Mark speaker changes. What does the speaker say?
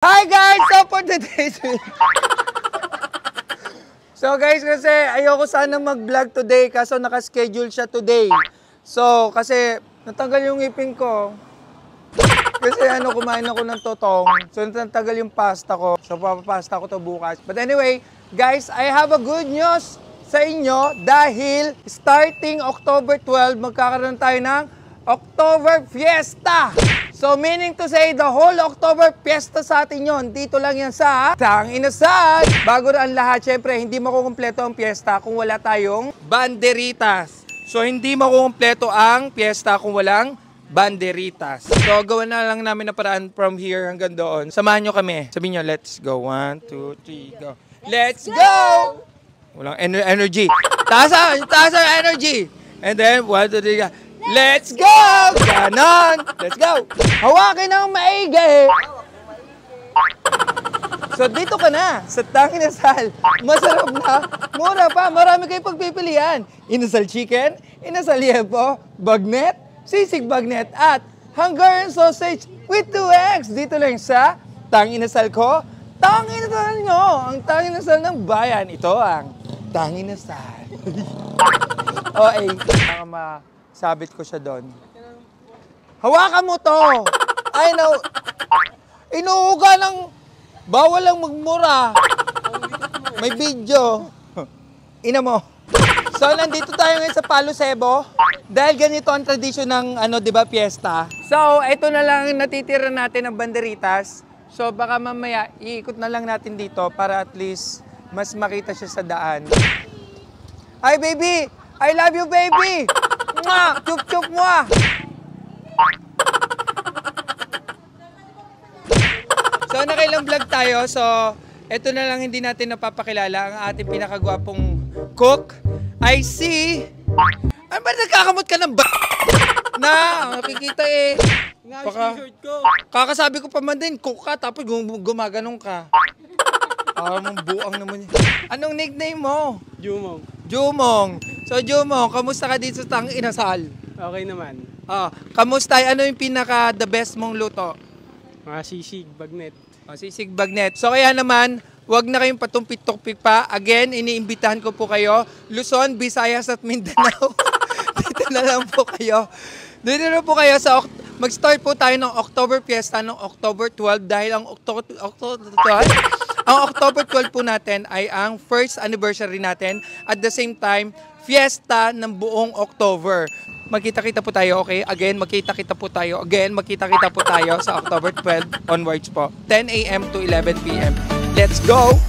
Speaker 1: Hi guys! So for today's So guys, kasi ayoko sana mag-vlog today kaso naka-schedule siya today. So kasi natanggal yung ngipin ko. Kasi kumain ako ng totong. So natanggal yung pasta ko. So papapasta ko to bukas. But anyway, guys, I have a good news sa inyo dahil starting October 12, magkakaroon tayo ng October Fiesta! So meaning to say, the whole October Fiesta sa atin yun. Dito lang yan sa Tang Inasal. Bago na ang lahat, syempre, hindi makukumpleto ang fiesta kung wala tayong banderitas. So hindi makukumpleto ang fiesta kung walang banderitas. So gawan na lang namin na paraan from here hanggang doon. Samahan nyo kami. Sabihin nyo, let's go. 1, 2, 3, go. Let's go! Walang energy. Taas ang energy. And then, 1, 2, 3, go. Let's go! Ganon! Let's go! Hawakin ng maigi! So dito ka na sa Tang Inasal. Masarap na, mura pa, marami kayong pagpipilian. Inasal chicken, inasal liempo, bagnet, sisig bagnet, at Hungarian sausage with 2 eggs. Dito lang sa Tang Inasal ko. Tang Inasal nyo! Ang Tang Inasal ng bayan. Ito ang Tang Inasal. Sabit ko siya doon. Hawakan mo to! Ay, inuuga ng bawal lang magmura. May video. Ina mo. So, nandito tayo ngayon sa Palo Cebo. Dahil ganito ang tradisyon ng, di ba, fiesta. So, ito na lang natitira natin ng banderitas. So, baka mamaya, iikot na lang natin dito para at least mas makita siya sa daan. Ay, baby! I love you, baby! Mwah! Chup-chup mo ah! So, nakailang vlog tayo. So, ito na lang hindi natin napapakilala ang ating pinakagwapong cook. I see... Ano ba nagkakamot ka ng na, nakikita eh. Kakasabi ko pa man din, cook ka, tapos gumaganong ka. Mong buang naman yun. Anong nickname mo?
Speaker 2: Jumong.
Speaker 1: Jumong. So Jumong, kamusta ka dito sa Tang Inasal?
Speaker 2: Okay naman.
Speaker 1: Kamusta? Ano yung pinaka-the best mong luto?
Speaker 2: Mga sisig, bagnet.
Speaker 1: Sisig bagnet. So kaya naman, wag na kayong patumpik-tukpik pa. Again, iniimbitahan ko po kayo. Luzon, Visayas at Mindanao. Dito na lang po kayo. Dito na po kayo sa... Mag-start po tayo ng October Fiesta ng October 12 dahil ang October 12 po natin ay ang first anniversary natin. At the same time, fiesta ng buong October. Magkita-kita po tayo, okay? Again, magkita-kita po tayo. Again, magkita-kita po tayo sa October 12 onwards po. 10 a.m. to 11 p.m. Let's go!